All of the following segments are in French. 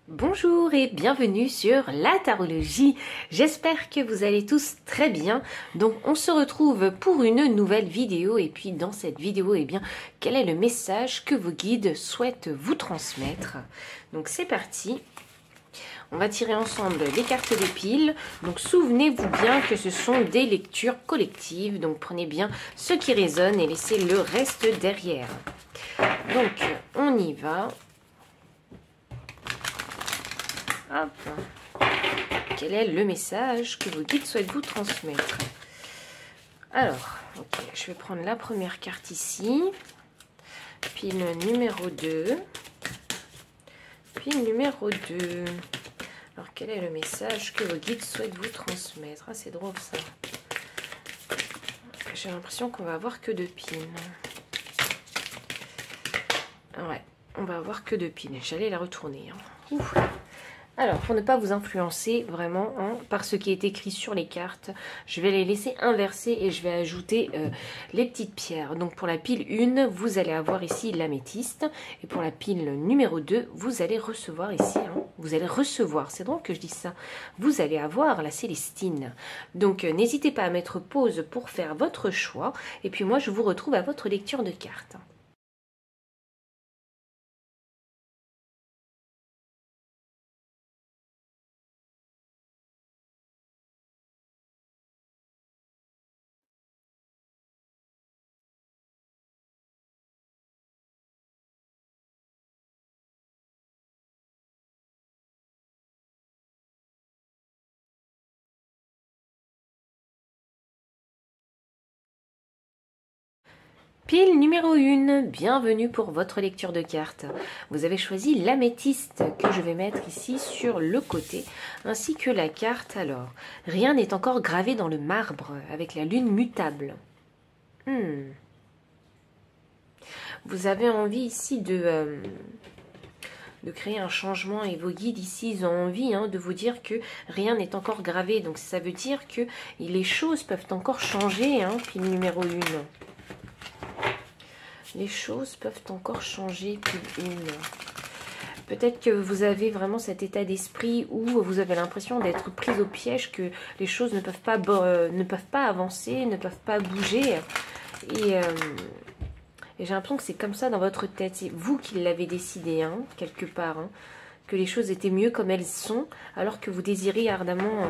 Bonjour et bienvenue sur la tarologie. J'espère que vous allez tous très bien. Donc on se retrouve pour une nouvelle vidéo et puis dans cette vidéo, quel est le message que vos guides souhaitent vous transmettre? Donc c'est parti. On va tirer ensemble les cartes des piles. Donc souvenez-vous bien que ce sont des lectures collectives. Donc prenez bien ce qui résonne et laissez le reste derrière. Donc on y va. Hop. Quel est le message que vos guides souhaitent vous transmettre? Alors, ok, je vais prendre la première carte ici, puis le numéro 2, puis le numéro 2. Alors, quel est le message que vos guides souhaitent vous transmettre? Ah, c'est drôle ça. J'ai l'impression qu'on va avoir que 2 pins. Ouais, on va avoir que 2 pins. J'allais la retourner. Ouf. Alors, pour ne pas vous influencer vraiment par ce qui est écrit sur les cartes, je vais les laisser inverser et je vais ajouter les petites pierres. Donc, pour la pile 1, vous allez avoir ici l'améthyste. Et pour la pile numéro 2, vous allez recevoir ici, vous allez recevoir, c'est drôle que je dise ça, vous allez avoir la célestine. Donc, n'hésitez pas à mettre pause pour faire votre choix. Et puis moi, je vous retrouve à votre lecture de cartes. Pile numéro 1, bienvenue pour votre lecture de cartes. Vous avez choisi l'améthyste que je vais mettre ici sur le côté, ainsi que la carte. Alors, rien n'est encore gravé dans le marbre avec la lune mutable. Vous avez envie ici de créer un changement et vos guides ici, ils ont envie de vous dire que rien n'est encore gravé. Donc ça veut dire que les choses peuvent encore changer, pile numéro 1. Les choses peuvent encore changer, pile 1. Peut-être que vous avez vraiment cet état d'esprit où vous avez l'impression d'être prise au piège, que les choses ne peuvent pas avancer, ne peuvent pas bouger. Et j'ai l'impression que c'est comme ça dans votre tête. C'est vous qui l'avez décidé, quelque part, que les choses étaient mieux comme elles sont, alors que vous désirez ardemment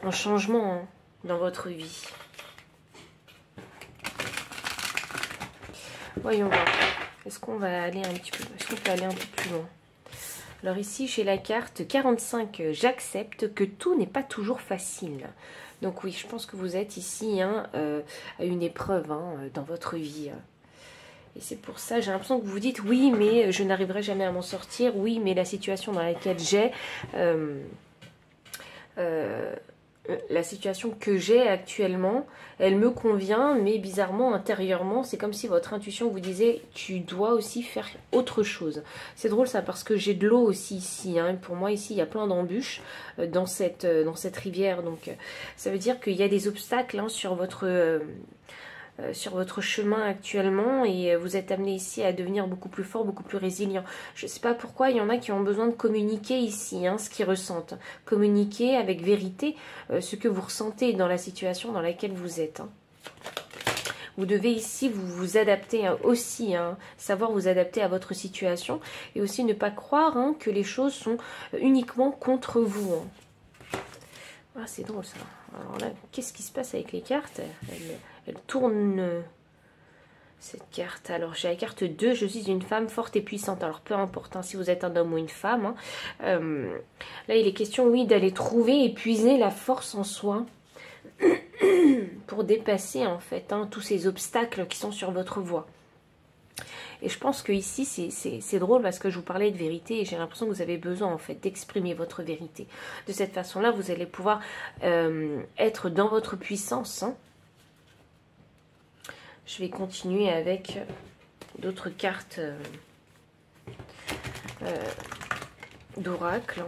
un changement dans votre vie. Voyons voir. Est-ce qu'on va aller un petit peu, est-ce qu'on peut aller un peu plus loin? Alors ici, chez la carte 45, j'accepte que tout n'est pas toujours facile. Donc oui, je pense que vous êtes ici à une épreuve dans votre vie. Et c'est pour ça, j'ai l'impression que vous vous dites, oui, mais je n'arriverai jamais à m'en sortir. Oui, mais la situation dans laquelle j'ai... la situation que j'ai actuellement, elle me convient, mais bizarrement, intérieurement, c'est comme si votre intuition vous disait tu dois aussi faire autre chose. C'est drôle ça, parce que j'ai de l'eau aussi ici. Pour moi, ici, il y a plein d'embûches dans cette rivière. Donc, ça veut dire qu'il y a des obstacles sur votre chemin actuellement et vous êtes amené ici à devenir beaucoup plus fort, beaucoup plus résilient. Je ne sais pas pourquoi, il y en a qui ont besoin de communiquer ici, ce qu'ils ressentent. Communiquer avec vérité ce que vous ressentez dans la situation dans laquelle vous êtes. Vous devez ici vous adapter aussi, savoir vous adapter à votre situation et aussi ne pas croire que les choses sont uniquement contre vous. Ah, c'est drôle ça. Alors là, qu'est-ce qui se passe avec les cartes? Elle tourne cette carte. Alors j'ai la carte 2, je suis une femme forte et puissante. Alors peu importe si vous êtes un homme ou une femme. Là il est question, oui, d'aller trouver, épuiser la force en soi pour dépasser en fait tous ces obstacles qui sont sur votre voie. Et je pense que ici c'est drôle parce que je vous parlais de vérité et j'ai l'impression que vous avez besoin en fait d'exprimer votre vérité. De cette façon-là, vous allez pouvoir être dans votre puissance. Je vais continuer avec d'autres cartes d'oracle.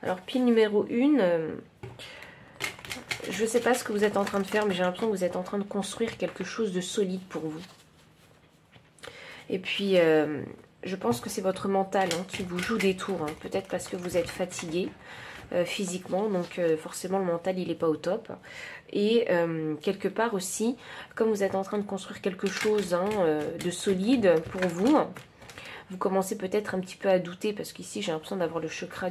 Alors, pile numéro 1, je ne sais pas ce que vous êtes en train de faire, mais j'ai l'impression que vous êtes en train de construire quelque chose de solide pour vous. Et puis, je pense que c'est votre mental hein, qui vous joue des tours. Hein. Peut-être parce que vous êtes fatigué physiquement, donc forcément le mental il n'est pas au top. Et quelque part aussi, comme vous êtes en train de construire quelque chose hein, de solide pour vous, vous commencez peut-être un petit peu à douter, parce qu'ici j'ai l'impression d'avoir le chakra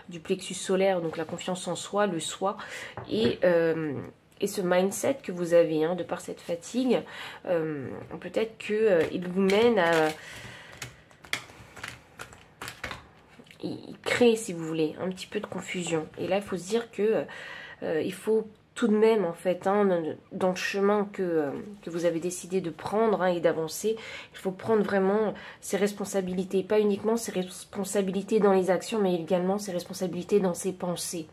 du plexus solaire, donc la confiance en soi, le soi, et ce mindset que vous avez, hein, de par cette fatigue, peut-être qu'il vous mène à... Il crée, si vous voulez, un petit peu de confusion. Et là, il faut se dire que il faut tout de même, en fait, hein, dans le chemin que vous avez décidé de prendre hein, et d'avancer, il faut prendre vraiment ses responsabilités. Pas uniquement ses responsabilités dans les actions, mais également ses responsabilités dans ses pensées.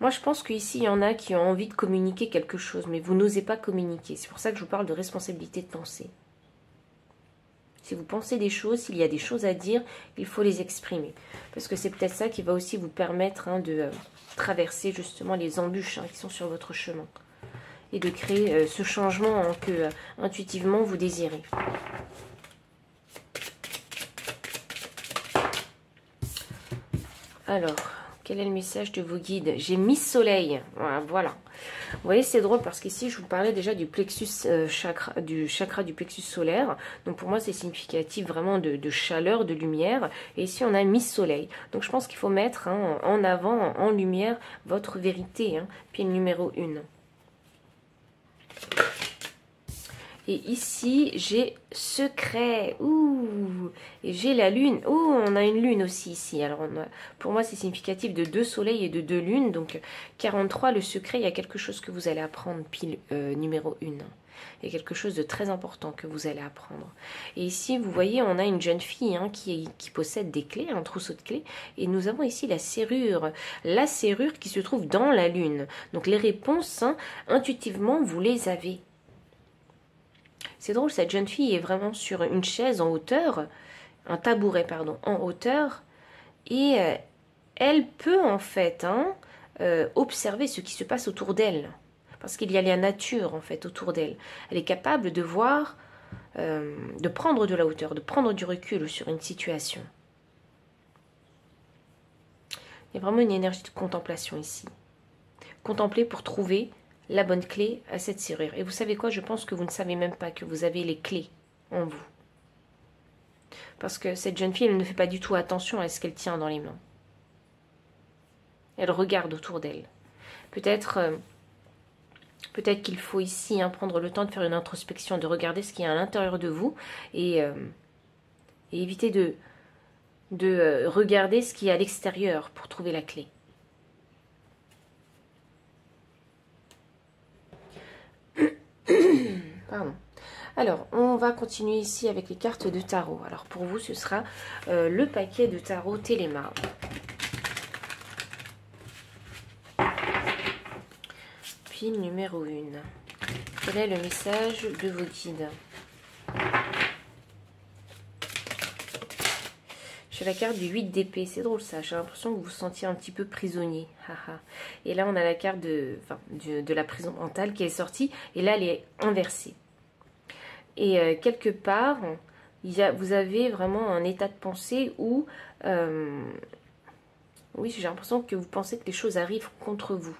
Moi, je pense qu'ici, il y en a qui ont envie de communiquer quelque chose, mais vous n'osez pas communiquer. C'est pour ça que je vous parle de responsabilité de pensée. Si vous pensez des choses, s'il y a des choses à dire, il faut les exprimer. Parce que c'est peut-être ça qui va aussi vous permettre hein, de traverser justement les embûches hein, qui sont sur votre chemin. Et de créer ce changement hein, que intuitivement vous désirez. Alors, quel est le message de vos guides? J'ai mis soleil. Voilà. Vous voyez, c'est drôle parce qu'ici, je vous parlais déjà du plexus chakra du plexus solaire. Donc, pour moi, c'est significatif vraiment de chaleur, de lumière. Et ici, on a mis soleil. Donc, je pense qu'il faut mettre hein, en avant, en lumière, votre vérité. Hein, pile numéro 1. Et ici, j'ai secret. Ouh. Et j'ai la lune. Ouh, on a une lune aussi ici. Alors, pour moi, c'est significatif de 2 soleils et de 2 lunes. Donc, 43, le secret, il y a quelque chose que vous allez apprendre, pile numéro 1. Il y a quelque chose de très important que vous allez apprendre. Et ici, vous voyez, on a une jeune fille hein, qui possède des clés, un trousseau de clés. Et nous avons ici la serrure. La serrure qui se trouve dans la lune. Donc, les réponses, hein, intuitivement, vous les avez. C'est drôle, cette jeune fille est vraiment sur une chaise en hauteur, un tabouret, pardon, en hauteur, et elle peut en fait hein, observer ce qui se passe autour d'elle, parce qu'il y a la nature en fait autour d'elle. Elle est capable de voir, de prendre de la hauteur, de prendre du recul sur une situation. Il y a vraiment une énergie de contemplation ici. Contempler pour trouver la bonne clé à cette serrure. Et vous savez quoi? Je pense que vous ne savez même pas que vous avez les clés en vous. Parce que cette jeune fille, elle ne fait pas du tout attention à ce qu'elle tient dans les mains. Elle regarde autour d'elle. Peut-être qu'il faut ici hein, prendre le temps de faire une introspection, de regarder ce qu'il y a à l'intérieur de vous et éviter de regarder ce qu'il y a à l'extérieur pour trouver la clé. Pardon. Alors, on va continuer ici avec les cartes de tarot. Alors, pour vous, ce sera le paquet de tarot Téléma. Puis, numéro 1. Quel est le message de vos guides? J'ai la carte du 8 d'épée. C'est drôle ça. J'ai l'impression que vous vous sentiez un petit peu prisonnier. Et là, on a la carte de la prison mentale qui est sortie. Et là, elle est inversée. Et quelque part, vous avez vraiment un état de pensée où, oui, j'ai l'impression que vous pensez que les choses arrivent contre vous.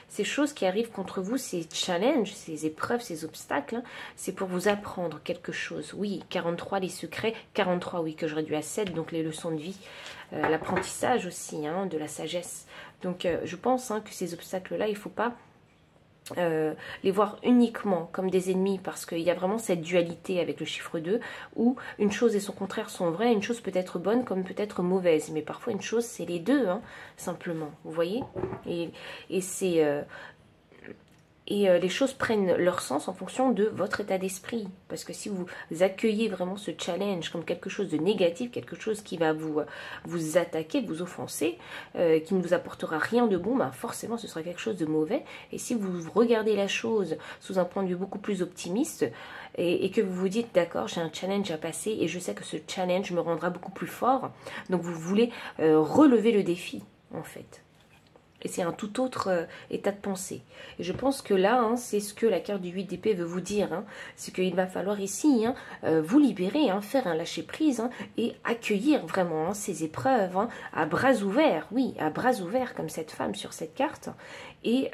Ces choses qui arrivent contre vous, ces challenges, ces épreuves, ces obstacles, hein, c'est pour vous apprendre quelque chose. Oui, 43, les secrets. 43, oui, que je réduis à 7, donc les leçons de vie. L'apprentissage aussi, hein, de la sagesse. Donc, je pense hein, que ces obstacles-là, il ne faut pas les voir uniquement comme des ennemis, parce qu'il y a vraiment cette dualité avec le chiffre 2 où une chose et son contraire sont vrais. Une chose peut être bonne comme peut être mauvaise, mais parfois une chose c'est les deux hein, simplement, vous voyez, et c'est les choses prennent leur sens en fonction de votre état d'esprit. Parce que si vous accueillez vraiment ce challenge comme quelque chose de négatif, quelque chose qui va vous attaquer, vous offenser, qui ne vous apportera rien de bon, bah forcément ce sera quelque chose de mauvais. Et si vous regardez la chose sous un point de vue beaucoup plus optimiste, et que vous vous dites, d'accord, j'ai un challenge à passer, et je sais que ce challenge me rendra beaucoup plus fort, donc vous voulez relever le défi, en fait. Et c'est un tout autre état de pensée. Et je pense que là, hein, c'est ce que la carte du 8 d'épée veut vous dire. Hein. C'est qu'il va falloir ici hein, vous libérer, hein, faire un lâcher-prise hein, et accueillir vraiment hein, ces épreuves hein, à bras ouverts. Oui, à bras ouverts comme cette femme sur cette carte. Et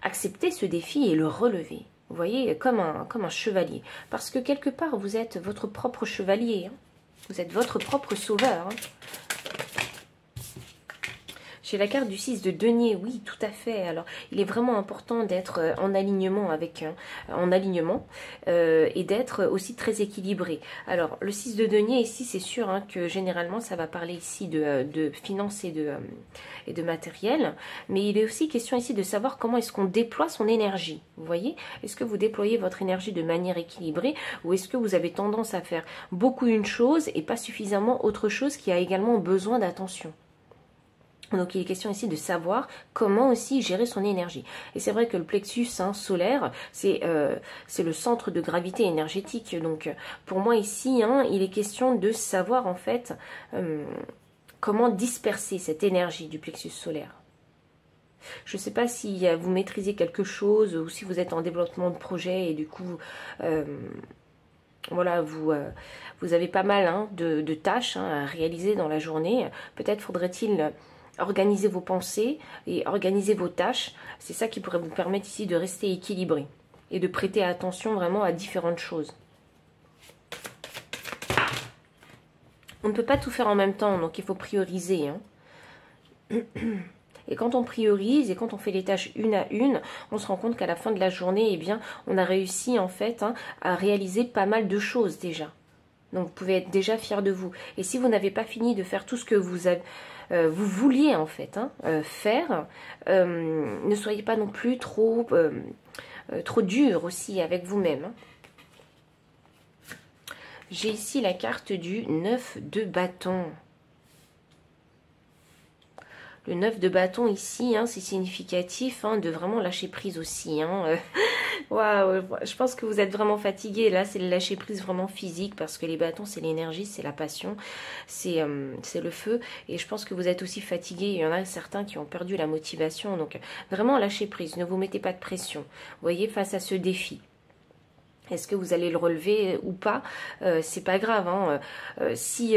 accepter ce défi et le relever. Vous voyez, comme un chevalier. Parce que quelque part, vous êtes votre propre chevalier. Hein. Vous êtes votre propre sauveur. Hein. J'ai la carte du 6 de denier, oui, tout à fait. Alors, il est vraiment important d'être en alignement avec et d'être aussi très équilibré. Alors, le 6 de denier ici, c'est sûr hein, que généralement, ça va parler ici de finances et de matériel. Mais il est aussi question ici de savoir comment est-ce qu'on déploie son énergie. Vous voyez? Est-ce que vous déployez votre énergie de manière équilibrée ou est-ce que vous avez tendance à faire beaucoup une chose et pas suffisamment autre chose qui a également besoin d'attention? Donc il est question ici de savoir comment aussi gérer son énergie. Et c'est vrai que le plexus hein, solaire, c'est le centre de gravité énergétique. Donc pour moi ici, hein, il est question de savoir en fait comment disperser cette énergie du plexus solaire. Je ne sais pas si vous maîtrisez quelque chose ou si vous êtes en développement de projet et du coup... voilà, vous avez pas mal hein, de tâches hein, à réaliser dans la journée. Peut-être faudrait-il organiser vos pensées et organiser vos tâches. C'est ça qui pourrait vous permettre ici de rester équilibré et de prêter attention vraiment à différentes choses. On ne peut pas tout faire en même temps, donc il faut prioriser. Hein. Et quand on priorise et quand on fait les tâches une à une, on se rend compte qu'à la fin de la journée, eh bien, on a réussi en fait hein, à réaliser pas mal de choses déjà. Donc vous pouvez être déjà fier de vous. Et si vous n'avez pas fini de faire tout ce que vous vouliez en fait hein, faire, ne soyez pas non plus trop dur aussi avec vous-même. Hein. J'ai ici la carte du 9 de bâton. Le 9 de bâton ici, hein, c'est significatif hein, de vraiment lâcher prise aussi. Hein. Waouh, je pense que vous êtes vraiment fatigué. Là, c'est le lâcher prise vraiment physique parce que les bâtons, c'est l'énergie, c'est la passion, c'est le feu. Et je pense que vous êtes aussi fatigué. Il y en a certains qui ont perdu la motivation. Donc, vraiment lâcher prise. Ne vous mettez pas de pression. Vous voyez, face à ce défi. Est-ce que vous allez le relever ou pas? C'est pas grave. Hein. Si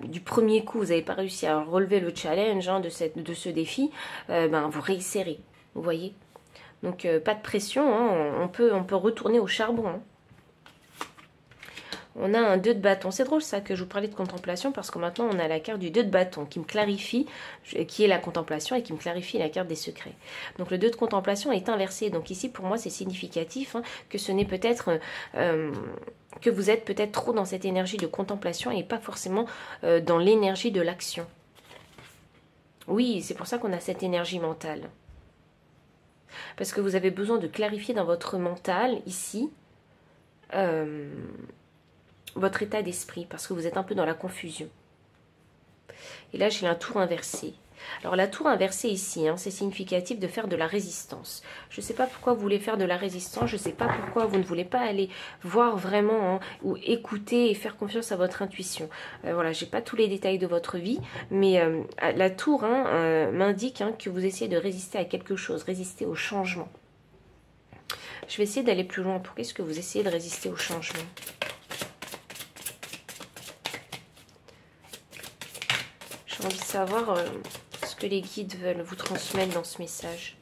du premier coup, vous n'avez pas réussi à relever le challenge hein, de ce défi, vous réessayerez. Vous voyez? Donc, pas de pression. Hein. On peut retourner au charbon. Hein. On a un 2 de bâton. C'est drôle ça que je vous parlais de contemplation parce que maintenant on a la carte du 2 de bâton qui me clarifie, qui est la contemplation et qui me clarifie la carte des secrets. Donc le 2 de contemplation est inversé. Donc ici pour moi c'est significatif hein, que ce n'est peut-être... que vous êtes peut-être trop dans cette énergie de contemplation et pas forcément dans l'énergie de l'action. Oui, c'est pour ça qu'on a cette énergie mentale. Parce que vous avez besoin de clarifier dans votre mental ici... votre état d'esprit, parce que vous êtes un peu dans la confusion. Et là, j'ai la tour inversée. Alors, la tour inversée ici, hein, c'est significatif de faire de la résistance. Je ne sais pas pourquoi vous voulez faire de la résistance, je ne sais pas pourquoi vous ne voulez pas aller voir vraiment, hein, ou écouter et faire confiance à votre intuition. Voilà, je n'ai pas tous les détails de votre vie, mais la tour hein, m'indique hein, que vous essayez de résister à quelque chose, résister au changement. Je vais essayer d'aller plus loin. Pourquoi est-ce que vous essayez de résister au changement ? J'ai envie de savoir ce que les guides veulent vous transmettre dans ce message.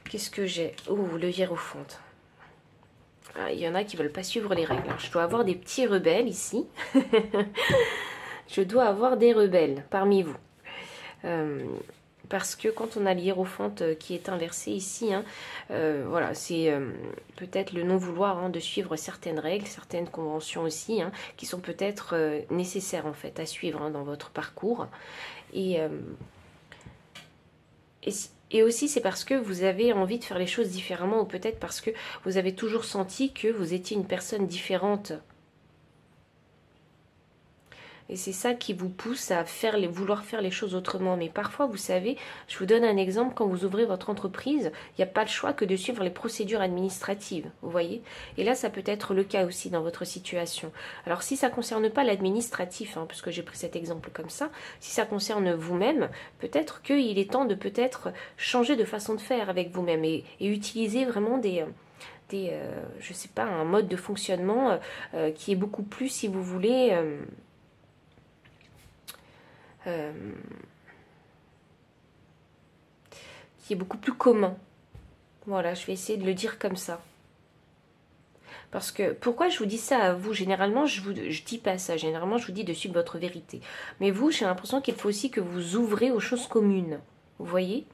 Qu'est-ce que j'ai? Oh, le hiérophant. Ah, il y en a qui ne veulent pas suivre les règles. Alors, je dois avoir des petits rebelles ici. Je dois avoir des rebelles parmi vous. Parce que quand on a l'hiérophante qui est inversé ici, hein, voilà, c'est peut-être le non-vouloir hein, de suivre certaines règles, certaines conventions aussi, hein, qui sont peut-être nécessaires en fait à suivre hein, dans votre parcours. Et aussi c'est parce que vous avez envie de faire les choses différemment ou peut-être parce que vous avez toujours senti que vous étiez une personne différente. Et c'est ça qui vous pousse à vouloir faire les choses autrement. Mais parfois, vous savez, je vous donne un exemple, quand vous ouvrez votre entreprise, il n'y a pas le choix que de suivre les procédures administratives, vous voyez. Et là, ça peut être le cas aussi dans votre situation. Alors, si ça ne concerne pas l'administratif, hein, puisque j'ai pris cet exemple comme ça, si ça concerne vous-même, peut-être qu'il est temps de peut-être changer de façon de faire avec vous-même et utiliser vraiment je sais pas, un mode de fonctionnement qui est beaucoup plus, si vous voulez... qui est beaucoup plus commun. Voilà, je vais essayer de le dire comme ça. Parce que, pourquoi je vous dis ça à vous? Généralement, je dis pas ça. Généralement, je vous dis de suivre votre vérité. Mais vous, j'ai l'impression qu'il faut aussi que vous ouvrez aux choses communes. Vous voyez?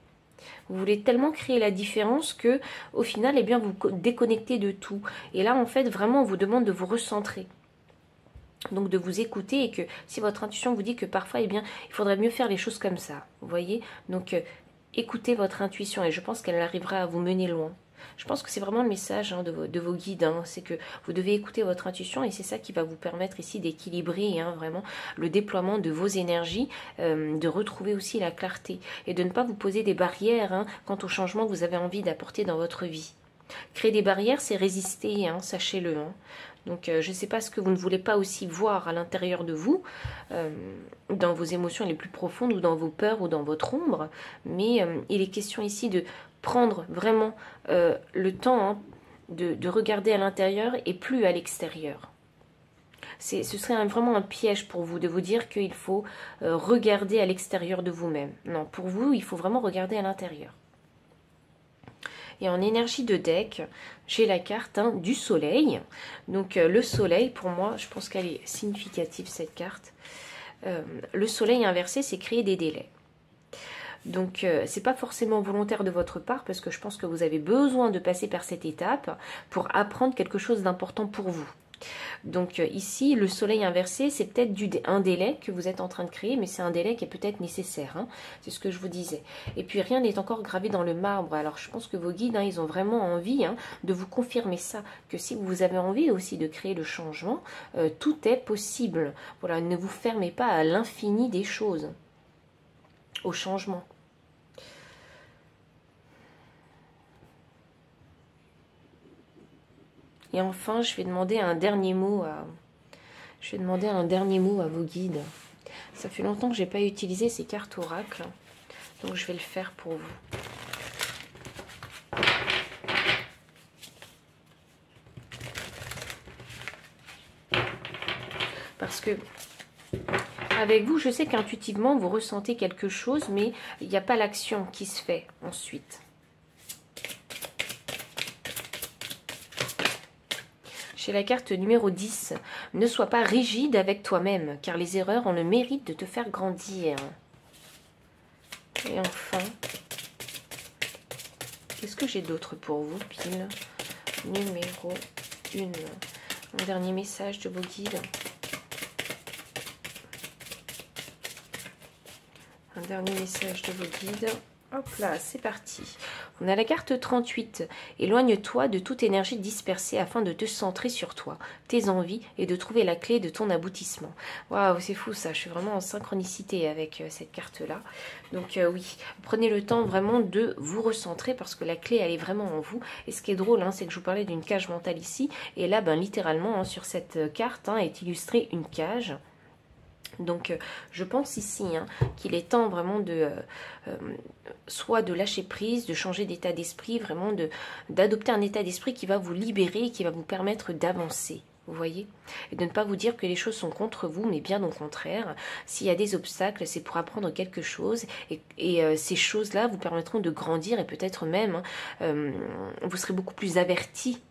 Vous voulez tellement créer la différence que, au final, eh bien, vous déconnectez de tout. Et là, en fait, vraiment, on vous demande de vous recentrer. Donc de vous écouter et que si votre intuition vous dit que parfois, eh bien, il faudrait mieux faire les choses comme ça. Vous voyez? Donc écoutez votre intuition et je pense qu'elle arrivera à vous mener loin. Je pense que c'est vraiment le message hein, de vos guides. Hein, c'est que vous devez écouter votre intuition et c'est ça qui va vous permettre ici d'équilibrer hein, vraiment le déploiement de vos énergies, de retrouver aussi la clarté et de ne pas vous poser des barrières hein, quant au changement que vous avez envie d'apporter dans votre vie. Créer des barrières, c'est résister, hein, sachez-le. Hein. Donc, je ne sais pas ce que vous ne voulez pas aussi voir à l'intérieur de vous, dans vos émotions les plus profondes, ou dans vos peurs, ou dans votre ombre. Mais il est question ici de prendre vraiment le temps hein, de regarder à l'intérieur et plus à l'extérieur. Ce serait vraiment un piège pour vous de vous dire qu'il faut regarder à l'extérieur de vous-même. Non, pour vous, il faut vraiment regarder à l'intérieur. Et en énergie de deck, j'ai la carte hein, du soleil. Donc le soleil, pour moi, je pense qu'elle est significative cette carte. Le soleil inversé, c'est créer des délais. Donc c'est pas forcément volontaire de votre part parce que je pense que vous avez besoin de passer par cette étape pour apprendre quelque chose d'important pour vous. Donc ici, le soleil inversé, c'est peut-être un délai que vous êtes en train de créer, mais c'est un délai qui est peut-être nécessaire. Hein. C'est ce que je vous disais. Et puis rien n'est encore gravé dans le marbre. Alors je pense que vos guides, hein, ils ont vraiment envie hein, de vous confirmer ça, que si vous avez envie aussi de créer le changement, tout est possible. Voilà, ne vous fermez pas à l'infini des choses, au changement. Et enfin, je vais demander un dernier mot à vos guides. Ça fait longtemps que je n'ai pas utilisé ces cartes oracles, donc je vais le faire pour vous. Parce que avec vous, je sais qu'intuitivement, vous ressentez quelque chose, mais il n'y a pas l'action qui se fait ensuite. Chez la carte numéro 10, ne sois pas rigide avec toi-même, car les erreurs ont le mérite de te faire grandir. Et enfin, qu'est-ce que j'ai d'autre pour vous, pile numéro 1. Mon dernier message de vos guides. Un dernier message de vos guides. Hop là, c'est parti. On a la carte 38. Éloigne-toi de toute énergie dispersée afin de te centrer sur toi, tes envies et de trouver la clé de ton aboutissement. Waouh, c'est fou ça. Je suis vraiment en synchronicité avec cette carte-là. Donc oui, prenez le temps vraiment de vous recentrer parce que la clé, elle est vraiment en vous. Et ce qui est drôle, hein, c'est que je vous parlais d'une cage mentale ici. Et là, ben, littéralement, hein, sur cette carte hein, est illustrée une cage. Donc je pense ici hein, qu'il est temps vraiment de soit de lâcher prise, de changer d'état d'esprit, vraiment d'adopter un état d'esprit qui va vous libérer et qui va vous permettre d'avancer. Vous voyez? Et de ne pas vous dire que les choses sont contre vous, mais bien au contraire. S'il y a des obstacles, c'est pour apprendre quelque chose. Et ces choses-là vous permettront de grandir et peut-être même, vous serez beaucoup plus avertis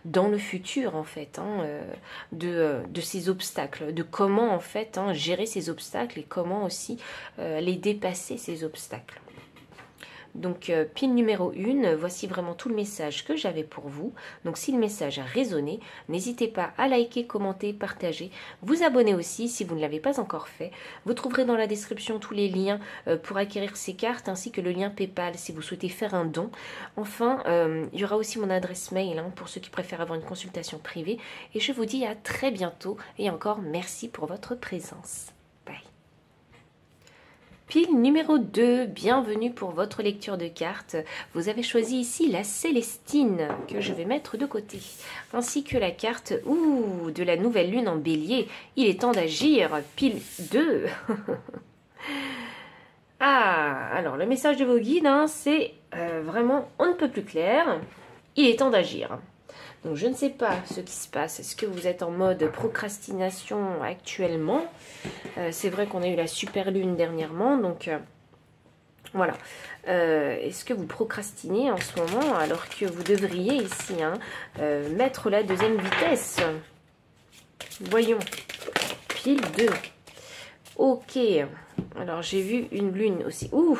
dans le futur, en fait, hein, de ces obstacles. De comment, en fait, hein, gérer ces obstacles et comment aussi les dépasser, ces obstacles. Donc pile numéro 1, voici vraiment tout le message que j'avais pour vous. Donc si le message a résonné, n'hésitez pas à liker, commenter, partager, vous abonner aussi si vous ne l'avez pas encore fait. Vous trouverez dans la description tous les liens pour acquérir ces cartes ainsi que le lien PayPal si vous souhaitez faire un don. Enfin, il y aura aussi mon adresse mail hein, pour ceux qui préfèrent avoir une consultation privée. Et je vous dis à très bientôt et encore merci pour votre présence. Bye. Pile numéro 2, bienvenue pour votre lecture de cartes. Vous avez choisi ici la Célestine, que je vais mettre de côté, ainsi que la carte de la nouvelle lune en bélier. Il est temps d'agir, pile 2. Ah, alors le message de vos guides, hein, c'est vraiment on ne peut plus clair. Il est temps d'agir. Donc je ne sais pas ce qui se passe. Est-ce que vous êtes en mode procrastination actuellement? C'est vrai qu'on a eu la super lune dernièrement, donc voilà. Est-ce que vous procrastinez en ce moment alors que vous devriez ici hein, mettre la deuxième vitesse? Voyons. Pile 2. Ok. Alors j'ai vu une lune aussi. Ouh!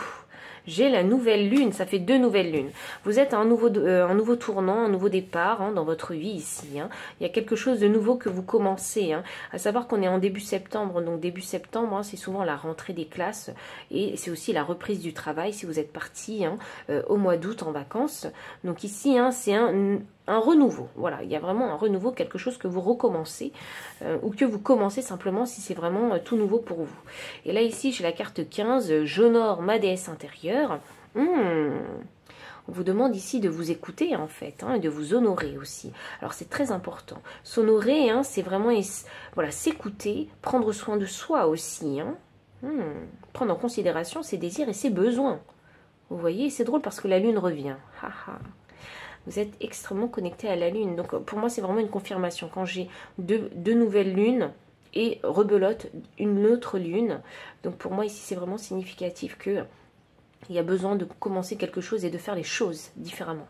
J'ai la nouvelle lune, ça fait 2 nouvelles lunes. Vous êtes à un nouveau tournant, un nouveau départ hein, dans votre vie ici. Hein. Il y a quelque chose de nouveau que vous commencez. Hein. À savoir qu'on est en début septembre. Donc début septembre, hein, c'est souvent la rentrée des classes. Et c'est aussi la reprise du travail si vous êtes parti hein, au mois d'août en vacances. Donc ici, hein, c'est un renouveau. Voilà, il y a vraiment un renouveau, quelque chose que vous recommencez ou que vous commencez simplement si c'est vraiment tout nouveau pour vous. Et là ici, j'ai la carte 15, j'honore ma déesse intérieure. On vous demande ici de vous écouter en fait, hein, et de vous honorer aussi. Alors c'est très important. S'honorer, hein, c'est vraiment voilà, s'écouter, prendre soin de soi aussi. Hein. Prendre en considération ses désirs et ses besoins. Vous voyez, c'est drôle parce que la lune revient. Vous êtes extrêmement connecté à la lune. Donc pour moi, c'est vraiment une confirmation. Quand j'ai deux nouvelles lunes et rebelote une autre lune. Donc pour moi, ici, c'est vraiment significatif qu'il y a besoin de commencer quelque chose et de faire les choses différemment.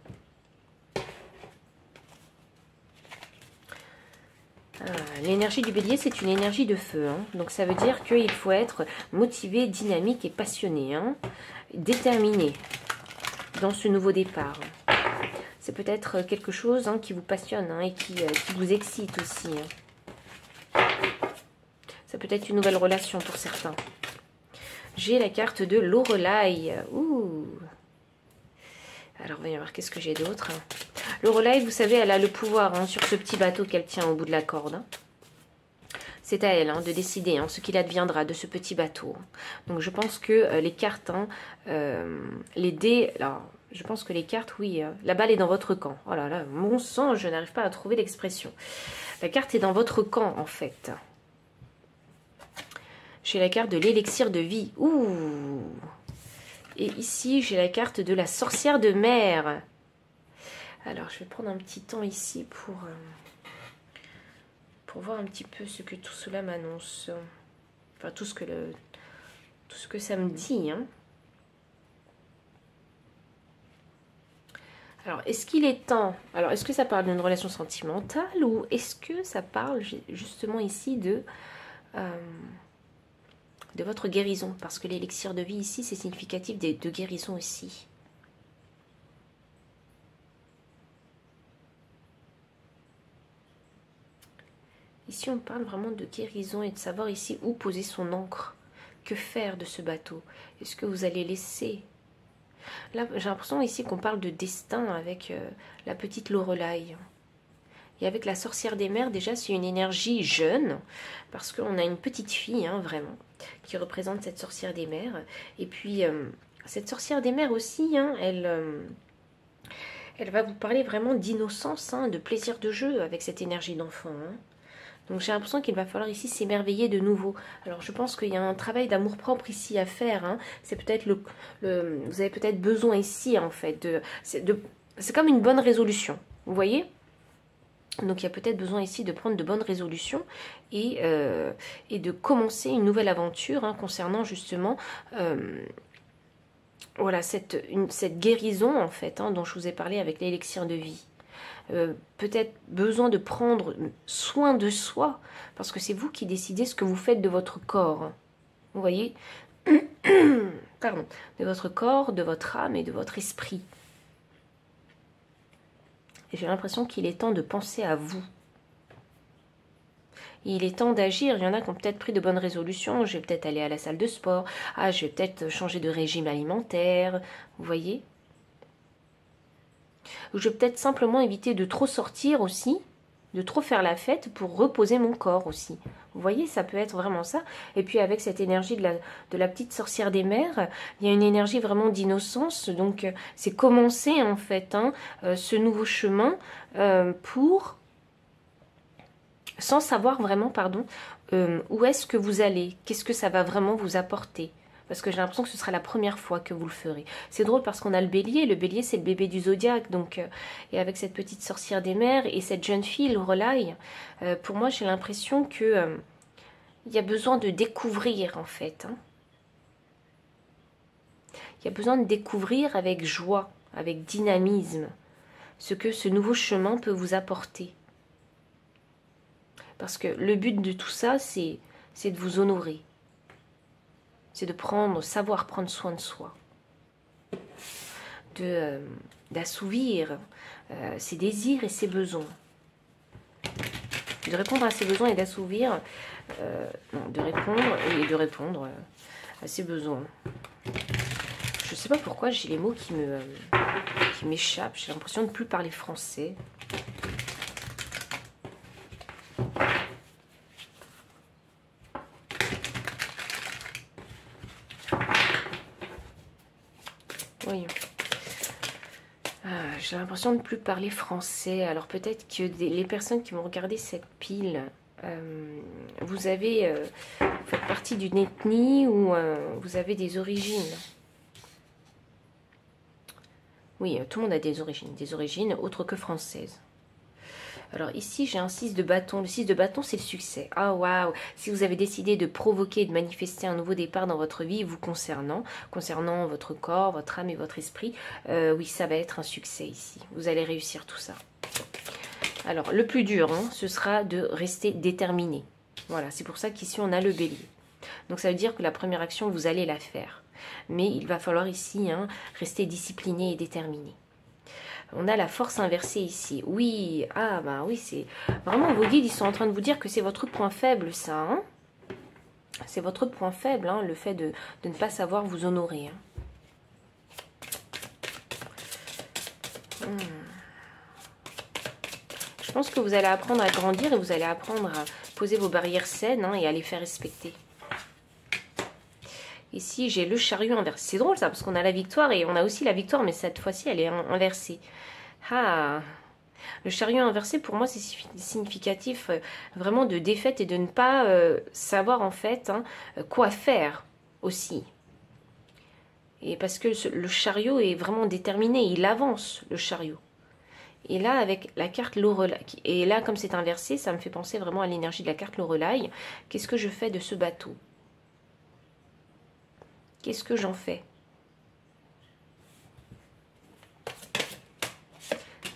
L'énergie du bélier, c'est une énergie de feu. Hein. Donc ça veut dire qu'il faut être motivé, dynamique et passionné. Hein. Déterminé dans ce nouveau départ. C'est peut-être quelque chose hein, qui vous passionne hein, et qui vous excite aussi. Hein. Ça peut être une nouvelle relation pour certains. J'ai la carte de Lorelai. Ouh. Alors, voyons voir qu'est-ce que j'ai d'autre. Lorelai, vous savez, elle a le pouvoir hein, sur ce petit bateau qu'elle tient au bout de la corde. Hein. C'est à elle hein, de décider hein, ce qu'il adviendra de ce petit bateau. Donc, je pense que les cartes, hein, les dés... Alors, je pense que les cartes, oui, la balle est dans votre camp. Oh là là, mon sang, je n'arrive pas à trouver l'expression. La carte est dans votre camp, en fait. J'ai la carte de l'élixir de vie. Ouh! Et ici, j'ai la carte de la sorcière de mer. Alors, je vais prendre un petit temps ici pour voir un petit peu ce que tout cela m'annonce. Enfin, tout ce que ça me dit, hein. Alors, est-ce qu'il est temps... Alors, est-ce que ça parle d'une relation sentimentale ou est-ce que ça parle justement ici de votre guérison? Parce que l'élixir de vie ici, c'est significatif de guérison aussi. Ici, on parle vraiment de guérison et de savoir ici où poser son ancre. Que faire de ce bateau? Est-ce que vous allez laisser... Là, j'ai l'impression ici qu'on parle de destin avec la petite Lorelai. Et avec la sorcière des mers, déjà, c'est une énergie jeune, parce qu'on a une petite fille, hein, vraiment, qui représente cette sorcière des mers. Et puis, cette sorcière des mers aussi, hein, elle va vous parler vraiment d'innocence, hein, de plaisir de jeu avec cette énergie d'enfant. Hein. Donc j'ai l'impression qu'il va falloir ici s'émerveiller de nouveau. Alors je pense qu'il y a un travail d'amour-propre ici à faire. Hein. C'est peut-être vous avez peut-être besoin ici en fait. C'est comme une bonne résolution. Vous voyez? Donc il y a peut-être besoin ici de prendre de bonnes résolutions et de commencer une nouvelle aventure hein, concernant justement voilà, cette guérison en fait hein, dont je vous ai parlé avec l'élixir de vie. Peut-être besoin de prendre soin de soi, parce que c'est vous qui décidez ce que vous faites de votre corps. Vous voyez? pardon, de votre corps, de votre âme et de votre esprit. Et j'ai l'impression qu'il est temps de penser à vous. Il est temps d'agir. Il y en a qui ont peut-être pris de bonnes résolutions. Je vais peut-être aller à la salle de sport. Ah, je vais peut-être changer de régime alimentaire. Vous voyez? Je vais peut-être simplement éviter de trop sortir aussi, de trop faire la fête pour reposer mon corps aussi. Vous voyez, ça peut être vraiment ça. Et puis avec cette énergie de la petite sorcière des mers, il y a une énergie vraiment d'innocence. Donc c'est commencer en fait ce nouveau chemin pour... sans savoir vraiment, pardon, où est-ce que vous allez, qu'est-ce que ça va vraiment vous apporter. Parce que j'ai l'impression que ce sera la première fois que vous le ferez. C'est drôle parce qu'on a le bélier c'est le bébé du zodiaque, donc, et avec cette petite sorcière des mers et cette jeune fille, Lorelai, pour moi j'ai l'impression que il y a besoin de découvrir en fait. Il y a besoin de découvrir avec joie, avec dynamisme, ce que ce nouveau chemin peut vous apporter. Parce que le but de tout ça, c'est de vous honorer. C'est de savoir prendre soin de soi. D'assouvir ses désirs et ses besoins. De répondre à ses besoins et d'assouvir... de répondre à ses besoins. Je ne sais pas pourquoi j'ai les mots qui m'échappent. J'ai l'impression de ne plus parler français. Voyons. J'ai l'impression de ne plus parler français. Alors peut-être que les personnes qui vont regarder cette pile, vous faites partie d'une ethnie ou vous avez des origines. Oui, tout le monde a des origines autres que françaises. Alors ici, j'ai un 6 de bâton. Le 6 de bâton, c'est le succès. Ah waouh! Si vous avez décidé de provoquer et de manifester un nouveau départ dans votre vie, vous concernant votre corps, votre âme et votre esprit, oui, ça va être un succès ici. Vous allez réussir tout ça. Alors, le plus dur, ce sera de rester déterminé. Voilà, c'est pour ça qu'ici, on a le bélier. Donc, ça veut dire que la première action, vous allez la faire. Mais il va falloir ici rester discipliné et déterminé. On a la force inversée ici. Oui, oui, c'est... Vraiment, vos guides, ils sont en train de vous dire que c'est votre point faible, ça. C'est votre point faible, le fait de ne pas savoir vous honorer. Je pense que vous allez apprendre à grandir et vous allez apprendre à poser vos barrières saines et à les faire respecter. Ici, j'ai le chariot inversé. C'est drôle ça, parce qu'on a la victoire et on a aussi la victoire, mais cette fois-ci, elle est inversée. Ah, le chariot inversé, pour moi, c'est significatif vraiment de défaite et de ne pas savoir en fait quoi faire aussi. Et parce que le chariot est vraiment déterminé, il avance, le chariot. Et là, avec la carte Lorelai, et là, comme c'est inversé, ça me fait penser vraiment à l'énergie de la carte Lorelai. Qu'est-ce que je fais de ce bateau ? Qu'est-ce que j'en fais?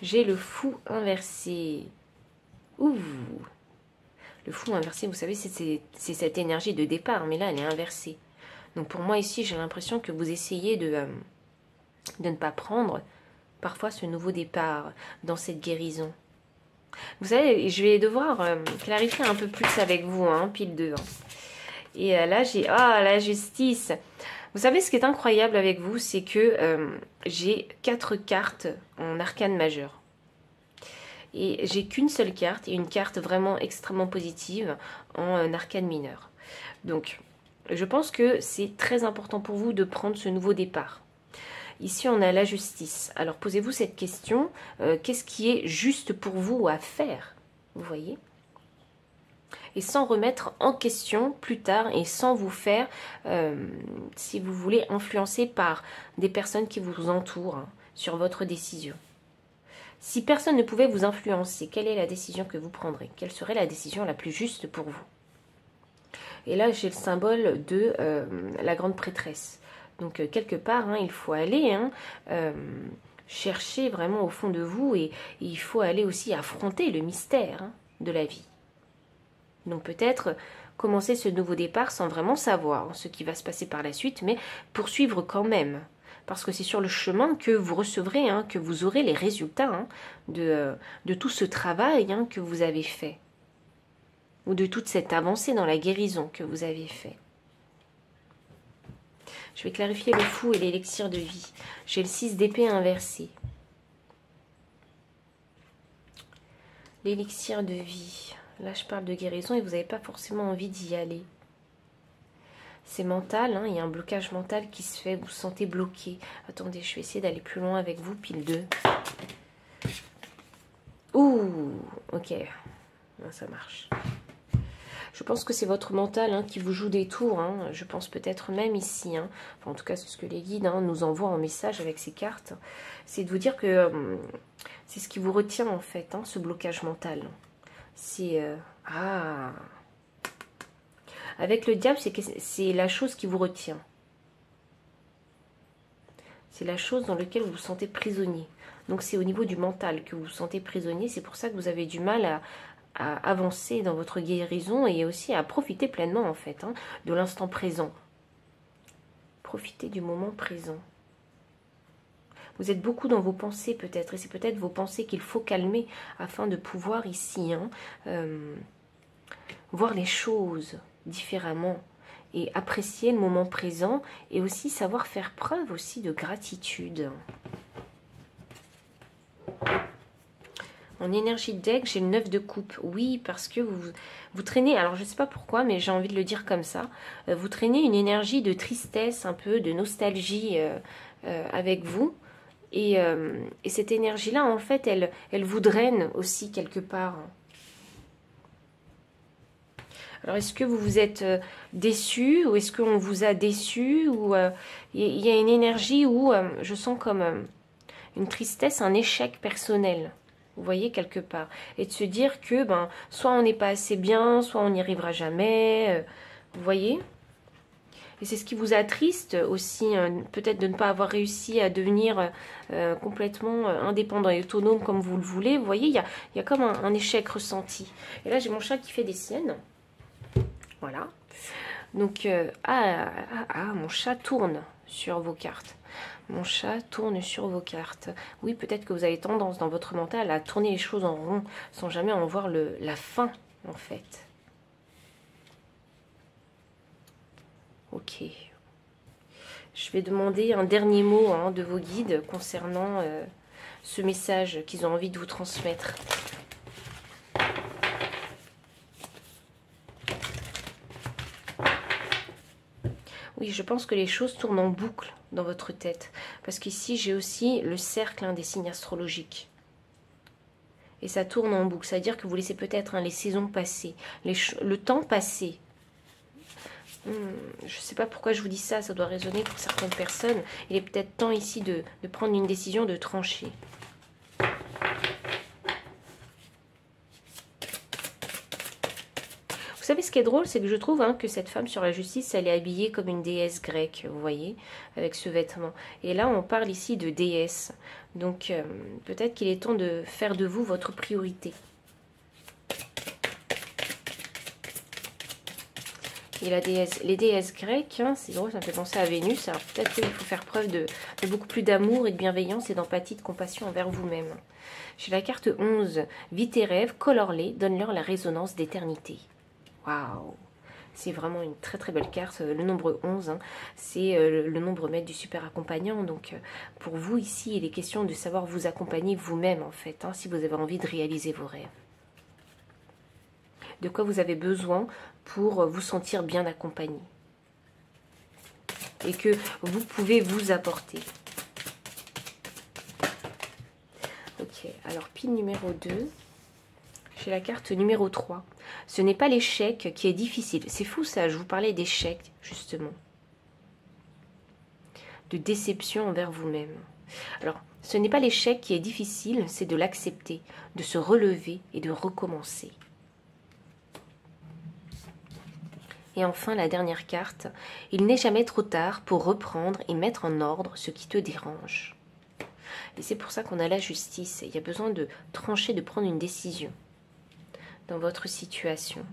J'ai le fou inversé. Ouh. Le fou inversé, vous savez, c'est cette énergie de départ, mais là, elle est inversée. Donc pour moi, ici, j'ai l'impression que vous essayez de ne pas prendre parfois ce nouveau départ dans cette guérison. Vous savez, je vais devoir clarifier un peu plus avec vous, pile 2. Et là, j'ai... Ah, la justice. Vous savez, ce qui est incroyable avec vous, c'est que j'ai 4 cartes en arcane majeur. Et j'ai qu'une seule carte, et une carte vraiment extrêmement positive en arcane mineur. Donc, je pense que c'est très important pour vous de prendre ce nouveau départ. Ici, on a la justice. Alors, posez-vous cette question. Qu'est-ce qui est juste pour vous à faire? Vous voyez? Et sans remettre en question plus tard et sans vous faire, si vous voulez, influencer par des personnes qui vous entourent sur votre décision. Si personne ne pouvait vous influencer, quelle est la décision que vous prendrez? Quelle serait la décision la plus juste pour vous? Et là, j'ai le symbole de la grande prêtresse. Donc, quelque part, il faut aller chercher vraiment au fond de vous et il faut aller aussi affronter le mystère de la vie. Donc peut-être commencer ce nouveau départ sans vraiment savoir ce qui va se passer par la suite, mais poursuivre quand même. Parce que c'est sur le chemin que vous recevrez, hein, que vous aurez les résultats hein, de tout ce travail hein, que vous avez fait. Ou de toute cette avancée dans la guérison que vous avez fait. Je vais clarifier le fou et l'élixir de vie. J'ai le 6 d'épée inversé. L'élixir de vie. Là, je parle de guérison et vous n'avez pas forcément envie d'y aller. C'est mental, hein, il y a un blocage mental qui se fait, vous vous sentez bloqué. Attendez, je vais essayer d'aller plus loin avec vous, pile 2. Ouh, ok, ça marche. Je pense que c'est votre mental hein, qui vous joue des tours, hein. Je pense peut-être même ici, hein. Enfin, en tout cas c'est ce que les guides hein, nous envoient en message avec ces cartes. C'est de vous dire que c'est ce qui vous retient en fait, hein, ce blocage mental. C'est... Avec le diable, c'est la chose qui vous retient. C'est la chose dans laquelle vous vous sentez prisonnier. Donc c'est au niveau du mental que vous vous sentez prisonnier. C'est pour ça que vous avez du mal à avancer dans votre guérison et aussi à profiter pleinement en fait hein, de l'instant présent. Profitez du moment présent. Vous êtes beaucoup dans vos pensées peut-être et c'est peut-être vos pensées qu'il faut calmer afin de pouvoir ici hein, voir les choses différemment et apprécier le moment présent et aussi savoir faire preuve aussi de gratitude. En énergie de deck, j'ai le 9 de coupe. Oui, parce que vous traînez, alors je ne sais pas pourquoi, mais j'ai envie de le dire comme ça, vous traînez une énergie de tristesse, un peu de nostalgie avec vous. Et cette énergie-là, en fait, elle vous draine aussi quelque part. Alors, est-ce que vous vous êtes déçu ou est-ce qu'on vous a déçu ou il y a une énergie où je sens comme une tristesse, un échec personnel. Vous voyez, quelque part. Et de se dire que soit on n'est pas assez bien, soit on n'y arrivera jamais. Vous voyez? Et c'est ce qui vous attriste aussi, peut-être de ne pas avoir réussi à devenir complètement indépendant et autonome comme vous le voulez. Vous voyez, il y a comme un échec ressenti. Et là, j'ai mon chat qui fait des siennes. Voilà. Donc, mon chat tourne sur vos cartes. Mon chat tourne sur vos cartes. Oui, peut-être que vous avez tendance dans votre mental à tourner les choses en rond sans jamais en voir la fin, en fait. Ok. Je vais demander un dernier mot hein, de vos guides concernant ce message qu'ils ont envie de vous transmettre. Oui, je pense que les choses tournent en boucle dans votre tête. Parce qu'ici, j'ai aussi le cercle des signes astrologiques. Et ça tourne en boucle. C'est-à-dire que vous laissez peut-être les saisons passer, le temps passer. Je ne sais pas pourquoi je vous dis ça, ça doit résonner pour certaines personnes. Il est peut-être temps ici de prendre une décision, de trancher. Vous savez ce qui est drôle, c'est que je trouve que cette femme sur la justice, elle est habillée comme une déesse grecque, vous voyez, avec ce vêtement. Et là, on parle ici de déesse. Donc, peut-être qu'il est temps de faire de vous votre priorité. Et les déesses grecques, c'est drôle, ça me fait penser à Vénus. Alors, peut-être qu'il faut faire preuve de beaucoup plus d'amour et de bienveillance et d'empathie, de compassion envers vous-même. J'ai la carte 11. Vis tes rêves, colore-les, donne-leur la résonance d'éternité. Waouh, c'est vraiment une très très belle carte. Le nombre 11, c'est le nombre maître du super accompagnant. Donc pour vous ici, il est question de savoir vous accompagner vous-même en fait, si vous avez envie de réaliser vos rêves. De quoi vous avez besoin pour vous sentir bien accompagné. Et que vous pouvez vous apporter. Ok, alors pile numéro 2. J'ai la carte numéro 3. Ce n'est pas l'échec qui est difficile. C'est fou ça, je vous parlais d'échec, justement. De déception envers vous-même. Alors, ce n'est pas l'échec qui est difficile, c'est de l'accepter, de se relever et de recommencer. Et enfin, la dernière carte. Il n'est jamais trop tard pour reprendre et mettre en ordre ce qui te dérange. Et c'est pour ça qu'on a la justice. Il y a besoin de trancher, de prendre une décision dans votre situation.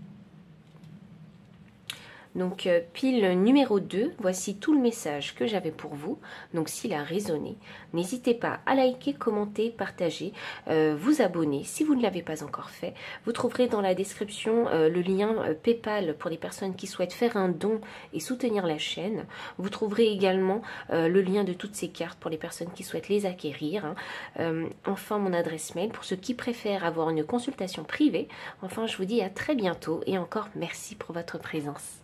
Donc pile numéro 2, voici tout le message que j'avais pour vous. Donc s'il a résonné, n'hésitez pas à liker, commenter, partager, vous abonner si vous ne l'avez pas encore fait. Vous trouverez dans la description le lien PayPal pour les personnes qui souhaitent faire un don et soutenir la chaîne. Vous trouverez également le lien de toutes ces cartes pour les personnes qui souhaitent les acquérir. Enfin mon adresse mail pour ceux qui préfèrent avoir une consultation privée. Enfin je vous dis à très bientôt et encore merci pour votre présence.